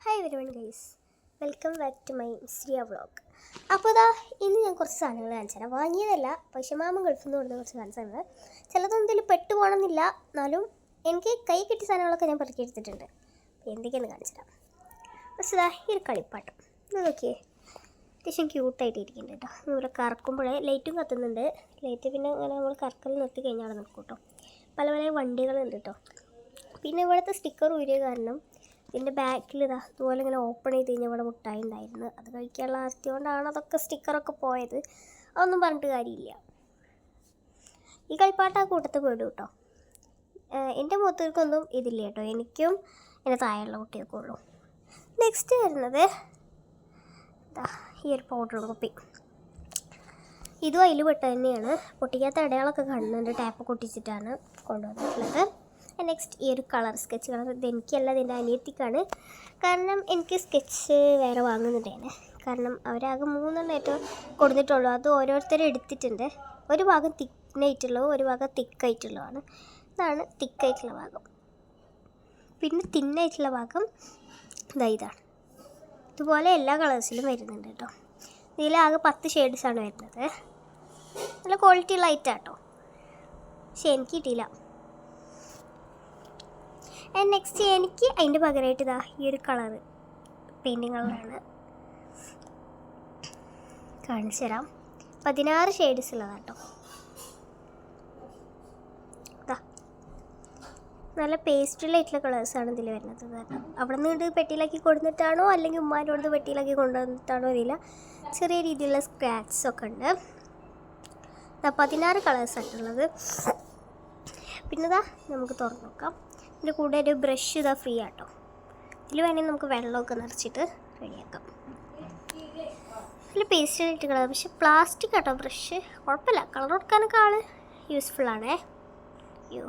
Hi everyone guys, welcome back to my Siya vlog. അപ്പോൾ ഇതാ ഇന്ന് ഞാൻ കുറച്ച് സാധനങ്ങൾ കാണിച്ചു തരാം. വാങ്ങിയതല്ല, പക്ഷേ മാമൻ ഗൾഫിൽ നിന്ന് കൊടുത്ത കുറച്ച് സാധനങ്ങൾ. ചിലതൊന്നും ഇതിൽ പെട്ടുപോകണമെന്നില്ല, എന്നാലും എനിക്ക് കൈ കിട്ടിയ സാധനങ്ങളൊക്കെ ഞാൻ പെറുക്കി എടുത്തിട്ടുണ്ട്. അപ്പോൾ എന്തൊക്കെയാണെന്ന് കാണിച്ചു തരാം. പക്ഷേ ഇതാ ഈ ഒരു കളിപ്പാട്ടം ഇത് നോക്കിയേ, അത്യാവശ്യം ക്യൂട്ടായിട്ട് ഇരിക്കുന്നുണ്ട് കേട്ടോ. ഇവിടെ കറക്കുമ്പോഴേ ലൈറ്റും കത്തുന്നുണ്ട്. ലൈറ്റ് പിന്നെ അങ്ങനെ നമ്മൾ കറക്കൽ നിർത്തി കഴിഞ്ഞാൽ അവിടെ നിൽക്കും കേട്ടോ. പല പല വണ്ടികളുണ്ട് കേട്ടോ. പിന്നെ ഇവിടുത്തെ സ്റ്റിക്കർ ഊരിയ കാരണം ഇതിൻ്റെ ബാക്കിൽ ഇതാ ഇതുപോലെ ഇങ്ങനെ ഓപ്പൺ ചെയ്ത് കഴിഞ്ഞാൽ ഇവിടെ മുട്ടായി ഉണ്ടായിരുന്നു. അത് കഴിക്കാനുള്ള ആർത്തി കൊണ്ടാണ് അതൊക്കെ സ്റ്റിക്കറൊക്കെ പോയത്. അതൊന്നും പറഞ്ഞിട്ട് കാര്യമില്ല. ഈ കളിപ്പാട്ട ആ കൂട്ടത്തിൽ പോയിടും കേട്ടോ. എൻ്റെ മുഖത്തേക്കൊന്നും ഇതില്ല കേട്ടോ. എനിക്കും എൻ്റെ താഴെയുള്ള കുട്ടികൾക്കും ഉള്ളൂ. നെക്സ്റ്റ് വരുന്നത് ഈ ഒരു പൗഡർ കുപ്പി. ഇതും അതിൽ പെട്ട് തന്നെയാണ്. പൊട്ടിക്കാത്ത ഇടകളൊക്കെ കാണുന്നുണ്ട്. ടാപ്പ് പൊട്ടിച്ചിട്ടാണ് കൊണ്ടുവന്നിട്ടുള്ളത്. നെക്സ്റ്റ് ഈ ഒരു കളർ സ്കെച്ച് കളർ ഇത് എനിക്കല്ല, ഇതിൻ്റെ അനിയത്തിക്കാണ്. കാരണം എനിക്ക് സ്കെച്ച് വേറെ വാങ്ങുന്നുണ്ടായിരുന്നു. കാരണം അവരാകെ 3 ഏറ്റവും കൊടുത്തിട്ടുള്ളൂ. അത് ഓരോരുത്തരും എടുത്തിട്ടുണ്ട്. ഒരു ഭാഗം തിന്നായിട്ടുള്ളതും ഒരു ഭാഗം തിക്കായിട്ടുള്ളതാണ്. ഇതാണ് തിക്കായിട്ടുള്ള ഭാഗം. പിന്നെ തിന്നായിട്ടുള്ള ഭാഗം ഇതാണ്. ഇതുപോലെ എല്ലാ കളേഴ്സിലും വരുന്നുണ്ട് കേട്ടോ. ഇതിലാകെ 10 ഷെയ്ഡ്സാണ് വരുന്നത്. നല്ല ക്വാളിറ്റി ഉള്ള ഐറ്റം കേട്ടോ. പക്ഷെ എനിക്ക് കിട്ടിയില്ല. നെക്സ്റ്റ് എനിക്ക് അതിൻ്റെ പകരമായിട്ട് ഇതാ ഈ ഒരു കളറ് പെയിൻറ്റിങ് കളറാണ് കാണിച്ചു തരാം. 16 ഷെയ്ഡ്സ് ഉള്ളതാണ് കേട്ടോ. ഇതാ നല്ല പേസ്റ്റലായിട്ടുള്ള കളേഴ്സാണ് ഇതിൽ വരുന്നത്. കാരണം അവിടെ നിന്ന് പെട്ടിയിലാക്കി കൊടുത്തിട്ടാണോ അല്ലെങ്കിൽ ഉമ്മാരോട് പെട്ടിയിലാക്കി കൊണ്ടുവന്നിട്ടാണോ അറിയില്ല. ചെറിയ രീതിയിലുള്ള സ്ക്രാച്ചൊക്കെ ഉണ്ട്. 16 കളേഴ്സായിട്ടുള്ളത്. പിന്നെ ഇതാ നമുക്ക് തുറന്ന് നോക്കാം. ഇതിൻ്റെ കൂടെ ഒരു ബ്രഷ് ഇതാ ഫ്രീ ആട്ടോ. ഇതിൽ വേണമെങ്കിൽ നമുക്ക് വെള്ളമൊക്കെ നിറച്ചിട്ട് റെഡിയാക്കാം. ഇതിൽ പേസ്റ്റായിട്ട് കളർ, പക്ഷേ പ്ലാസ്റ്റിക് ആട്ടോ ബ്രഷ്. കുഴപ്പമില്ല, കളർ കൊടുക്കാനൊക്കെ ആൾ യൂസ്ഫുള്ളാണേ. യോ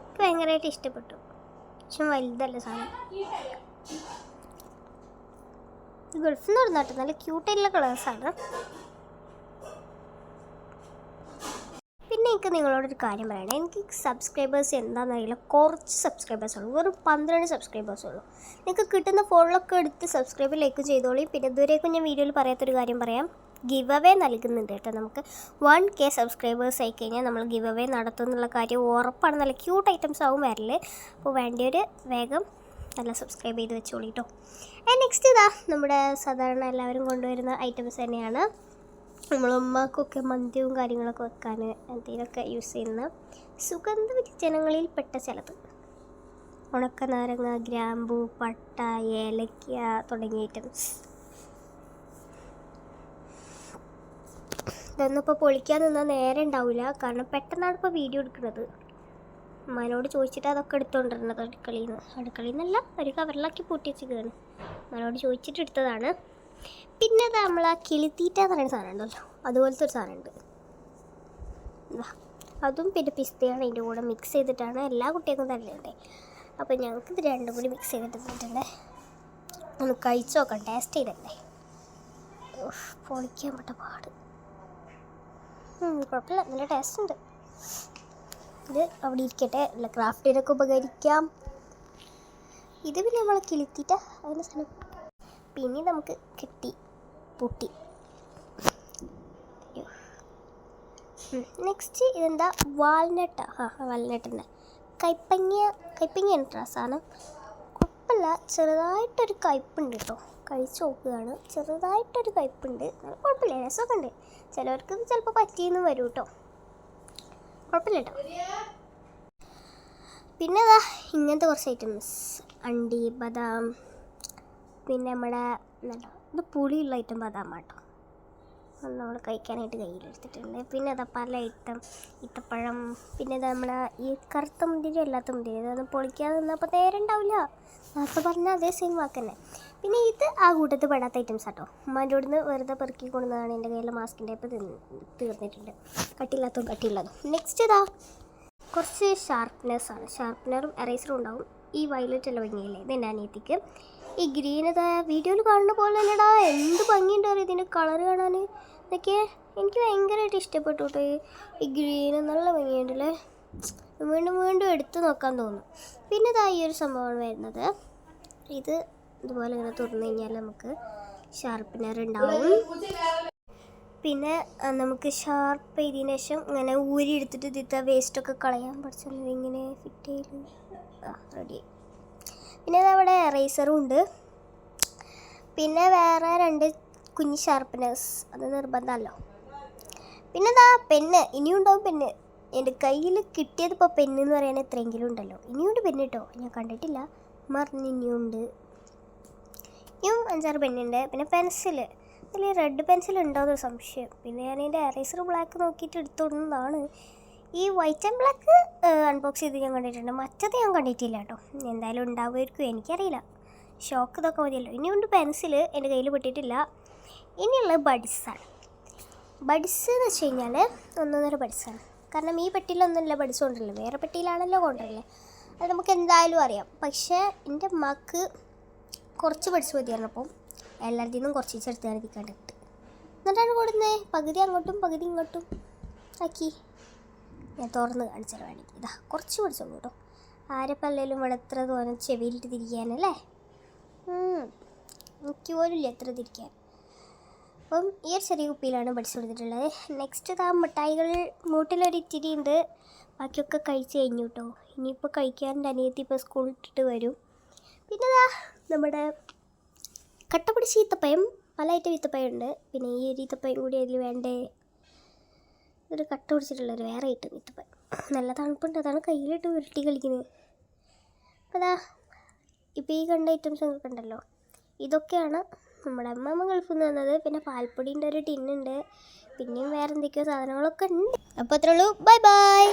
എനിക്ക് ഭയങ്കരമായിട്ട് ഇഷ്ടപ്പെട്ടു. പക്ഷെ വലുതല്ല സാധനം. ഗൾഫിൽ നിന്ന് വരുന്ന കേട്ടോ. നല്ല ക്യൂട്ടായിട്ടുള്ള കളേഴ്സാണ്. പിന്നെ എനിക്ക് നിങ്ങളോടൊരു കാര്യം പറയണം. എനിക്ക് സബ്സ്ക്രൈബേഴ്സ് എന്താണെന്നറിയില്ല, കുറച്ച് സബ്സ്ക്രൈബേഴ്സ് ഉള്ളൂ. വെറും 12 സബ്സ്ക്രൈബേഴ്സ് ഉള്ളൂ. നിങ്ങൾക്ക് കിട്ടുന്ന ഫോണിലൊക്കെ എടുത്ത് സബ്സ്ക്രൈബ് ലൈക്ക് ചെയ്തോളൂ. പിന്നെ ഇതുവരെയൊക്കെ ഞാൻ വീഡിയോയിൽ പറയാത്തൊരു കാര്യം പറയാം. ഗിവ് അവേ നൽകുന്നുണ്ട് കേട്ടോ. നമുക്ക് 1K സബ്സ്ക്രൈബേഴ്സ് ആയി കഴിഞ്ഞാൽ നമ്മൾ ഗിവ് അവേ നടത്തും എന്നുള്ള കാര്യം ഉറപ്പാണ്. നല്ല ക്യൂട്ട് ഐറ്റംസ് ആവും വരൽ. അപ്പോൾ വേണ്ടിയൊരു വേഗം നല്ല സബ്സ്ക്രൈബ് ചെയ്ത് വെച്ചോളൂ കേട്ടോ. നെക്സ്റ്റ് ഇതാ നമ്മുടെ സാധാരണ എല്ലാവരും കൊണ്ടുവരുന്ന ഐറ്റംസ് തന്നെയാണ്. നമ്മളുമ്മക്കൊക്കെ മന്തിയും കാര്യങ്ങളൊക്കെ വെക്കാൻ എന്തെങ്കിലുമൊക്കെ യൂസ് ചെയ്യുന്ന സുഗന്ധവ്യഞ്ജനങ്ങളിൽ പെട്ട ചിലത്. ഉണക്ക നാരങ്ങ, ഗ്രാമ്പൂ, പട്ട, ഏലക്ക തുടങ്ങിയ ഐറ്റംസ്. ഇതൊന്നും ഇപ്പോൾ പൊളിക്കാൻ നിന്നാൽ നേരെ ഉണ്ടാവില്ല. കാരണം പെട്ടെന്നാണ് ഇപ്പോൾ വീഡിയോ എടുക്കുന്നത്. ഉമ്മാനോട് ചോദിച്ചിട്ട് അതൊക്കെ എടുത്തുകൊണ്ടിരുന്നത് അടുക്കളയിൽ നിന്നല്ല, ഒരു കവറിലാക്കി പൂട്ടി വെച്ചിരിക്കുകയാണ്. ഉമ്മാനോട് ചോദിച്ചിട്ട് എടുത്തതാണ്. പിന്നെ അത് നമ്മൾ ആ കിളിത്തീറ്റ എന്ന് പറയുന്ന സാധനം ഉണ്ടല്ലോ, അതുപോലത്തെ ഒരു സാധനമുണ്ട്. അതും പിന്നെ പിസ്തയാണ് അതിൻ്റെ കൂടെ മിക്സ് ചെയ്തിട്ടാണ് എല്ലാ കുട്ടികൾക്കും തരലുണ്ട്. അപ്പോൾ ഞങ്ങൾക്കിത് രണ്ടും കൂടി മിക്സ് ചെയ്തിട്ട് തന്നിട്ടുണ്ട്. ഒന്ന് കഴിച്ച് നോക്കാം, ടേസ്റ്റ് ചെയ്തല്ലേ. പൊളിക്കാൻ പറ്റ പാട്. കുഴപ്പമില്ല, നല്ല ടേസ്റ്റ് ഉണ്ട്. ഇത് അവിടെ ഇരിക്കട്ടെ, അല്ല ക്രാഫ്റ്റിനൊക്കെ ഉപകരിക്കാം. ഇത് പിന്നെ നമ്മളെ കിളിത്തീറ്റ അതിൻ്റെ സാധനം. പിന്നെ നമുക്ക് കിട്ടി പൊട്ടി. നെക്സ്റ്റ് ഇതെന്താ, വാൾനട്ട്. വാൾനട്ടിൻ്റെ കയ്പ്പങ്ങയാണ് കേട്ടോ സാധനം. കുഴപ്പമില്ല, ചെറുതായിട്ടൊരു കയ്പ്പുണ്ട് കേട്ടോ. കഴിച്ച് നോക്കുകയാണ്. ചെറുതായിട്ടൊരു കയ്പ്പുണ്ട്. കുഴപ്പമില്ല, രസമൊക്കെ ഉണ്ട്. ചിലവർക്ക് ഇത് ചിലപ്പോൾ പറ്റിയെന്ന് വരും കേട്ടോ. കുഴപ്പമില്ല കേട്ടോ. പിന്നെ ഇതാ ഇങ്ങനത്തെ കുറച്ച് ഐറ്റംസ്, അണ്ടി, ബദാം, പിന്നെ നമ്മുടെ ഇത് പുളിയുള്ള ഐറ്റം ബദാം കേട്ടോ. അത് നമ്മൾ കഴിക്കാനായിട്ട് കയ്യിലെടുത്തിട്ടുണ്ട്. പിന്നെ അതാ പല ഐറ്റം ഈത്തപ്പഴം. പിന്നെ ഇത് നമ്മളെ ഈ കറുത്ത മുന്തിരി, അല്ലാത്ത മുന്തിരി. ഇതൊന്നും പൊളിക്കാതെ നിന്നപ്പോൾ നേരെ ഉണ്ടാവില്ല. നേരത്തെ പറഞ്ഞാൽ അതേ സെയിം വാക്കന്നെ. പിന്നെ ഇത് ആ കൂട്ടത്തിൽ പെടാത്ത ഐറ്റംസ് കേട്ടോ. ഉമ്മാൻ്റെ അവിടെ നിന്ന് വെറുതെ പെറുക്കി കൊണ്ടുവന്നതാണ്. എൻ്റെ കയ്യിലെ മാസ്കിൻ്റെ ടൈപ്പ് തീർന്നിട്ടുണ്ട്. കട്ടിയില്ലാത്തതും. നെക്സ്റ്റ് ഇതാ കുറച്ച് ഷാർപ്പ്നേഴ്സാണ്. ഷാർപ്പ്നറും എറേസറും ഉണ്ടാവും. ഈ വയലറ്റ് എല്ലാം ഭംഗിയില്ലേ, ഇത് എൻ്റെ അനിയത്തിക്ക്. ഈ ഗ്രീൻ ഇതാ വീഡിയോയിൽ കാണുന്ന പോലെ തന്നെടാ, എന്ത് ഭംഗിയുണ്ട് അറിയാം ഇതിൻ്റെ കളർ കാണാൻ. ഇതൊക്കെ എനിക്ക് ഭയങ്കരമായിട്ട് ഇഷ്ടപ്പെട്ടു കേട്ടോ. ഈ ഗ്രീന് നല്ല ഭംഗിയുണ്ടല്ലേ. വീണ്ടും വീണ്ടും എടുത്ത് നോക്കാൻ തോന്നും. പിന്നെ ഇതാ ഈ ഒരു സംഭവമാണ് വരുന്നത്. ഇത് ഇതുപോലെ ഇങ്ങനെ തുറന്നു കഴിഞ്ഞാൽ നമുക്ക് ഷാർപ്പനർ ഉണ്ടാവും. പിന്നെ നമുക്ക് ഷാർപ്പ് ചെയ്തതിന് ശേഷം ഇങ്ങനെ ഊരി എടുത്തിട്ട് ഇതിത്തെ വേസ്റ്റൊക്കെ കളയാൻ പഠിച്ചത് ഇങ്ങനെ ഫിറ്റ് ചെയ്ത് റെഡി. പിന്നെ അതവിടെ എറേസറും ഉണ്ട്. പിന്നെ വേറെ 2 കുഞ്ഞ് ഷാർപ്പനേഴ്സ്, അത് നിർബന്ധമല്ലോ. പിന്നെ എന്താ പെണ്ണ്, ഇനിയും ഉണ്ടാവും പെണ്ണ്. എൻ്റെ കയ്യിൽ കിട്ടിയത് ഇപ്പോൾ പെണ്ണെന്ന് പറയാൻ എത്രയെങ്കിലും ഉണ്ടല്ലോ. ഇനിയുണ്ട് പെണ്ണ് കേട്ടോ, ഞാൻ കണ്ടിട്ടില്ല, മറിഞ്ഞ് ഇനിയുണ്ട്. ഇനിയും 5-6 പെണ്ണുണ്ട്. പിന്നെ പെൻസില്, അതിൽ റെഡ് പെൻസിൽ ഉണ്ടാവുന്നൊരു സംശയം. പിന്നെ ഞാൻ അതിൻ്റെ എറേസർ ബ്ലാക്ക് നോക്കിയിട്ട് എടുത്തോടുന്നതാണ്. ഈ വൈറ്റ് ആൻഡ് ബ്ലാക്ക് അൺബോക്സ് ചെയ്ത് ഞാൻ കണ്ടിട്ടുണ്ട്, മറ്റത് ഞാൻ കണ്ടിട്ടില്ല കേട്ടോ. എന്തായാലും ഉണ്ടാവുമായിരിക്കും, എനിക്കറിയില്ല. ഷോക്ക് ഇതൊക്കെ മതിയല്ലോ. ഇനിയുണ്ട് പെൻസിൽ, എൻ്റെ കയ്യിൽ പെട്ടിട്ടില്ല. ഇനിയുള്ളത് ബഡ്സാണ്. ബഡ്സ് എന്ന് വെച്ച് കഴിഞ്ഞാൽ 1.5 ബഡ്സാണ്. കാരണം ഈ പെട്ടിയിലൊന്നുമില്ല ബഡ്സ് കൊണ്ടല്ലേ, വേറെ പെട്ടിയിലാണല്ലോ കൊണ്ടല്ലേ, അത് നമുക്ക് എന്തായാലും അറിയാം. പക്ഷേ എൻ്റെ അമ്മക്ക് കുറച്ച് ബഡ്സ് മതിയായിരുന്നു. അപ്പം എല്ലാത്തിൽ നിന്നും കുറച്ച് ചെറുത്ത് കണ്ടിട്ട് എന്നിട്ടാണ് കൊടുക്കുന്നത്. പകുതി അങ്ങോട്ടും പകുതി ഇങ്ങോട്ടും ആക്കി ഞാൻ തുറന്ന് കാണിച്ചാൽ വേണമെങ്കിൽ. ഇതാ കുറച്ച് ബഡ്സുള്ളൂ കേട്ടോ. ആരെപ്പല്ലേലും ഇവിടെ എത്ര തോന്നും ചെവിയിലിട്ട് തിരിക്കാനല്ലേ, എനിക്ക് പോലും ഇല്ല എത്ര തിരിക്കാൻ. അപ്പം ഈ ഒരു ചെറിയ കുപ്പിയിലാണ് ബഡ്സ് കൊടുത്തിട്ടുള്ളത്. നെക്സ്റ്റ് ഇതാ മിഠായികൾ മൂട്ടിലൊരു ഇത്തിരി ഉണ്ട്, ബാക്കിയൊക്കെ കഴിച്ച് കഴിഞ്ഞു കേട്ടോ. ഇനിയിപ്പോൾ കഴിക്കാൻ എൻ്റെ അനിയത്തി ഇപ്പോൾ സ്കൂളിൽ ഇട്ടിട്ട് വരും. പിന്നെ ഇതാ നമ്മുടെ കട്ട പിടിച്ച ഈത്തപ്പഴം, പല ഐറ്റം ഈത്തപ്പഴം ഉണ്ട്. പിന്നെ ഈ ഒരു ഈത്തപ്പഴം കൂടി അതിൽ വേണ്ടേ, ഒരു കട്ട പിടിച്ചിട്ടുള്ളൊരു വേറെ ഐറ്റം ഈത്തപ്പഴം, നല്ല തണുപ്പുണ്ട്, അതാണ് കയ്യിലിട്ട് ഉരുട്ടി കളിക്കുന്നത്. അപ്പോൾ അതാ ഇപ്പോൾ ഈ കണ്ട ഐറ്റംസ് ഒക്കെ ഉണ്ടല്ലോ, ഇതൊക്കെയാണ് നമ്മുടെ അമ്മമ്മ ഗൾഫിൽ നിന്ന് വന്നത്. പിന്നെ പാൽപ്പൊടിൻ്റെ ഒരു ടിന്നുണ്ട്, പിന്നെയും വേറെ എന്തൊക്കെയോ സാധനങ്ങളൊക്കെ ഉണ്ട്. അപ്പോൾ അത്രേ ഉള്ളൂ, ബൈ ബൈ.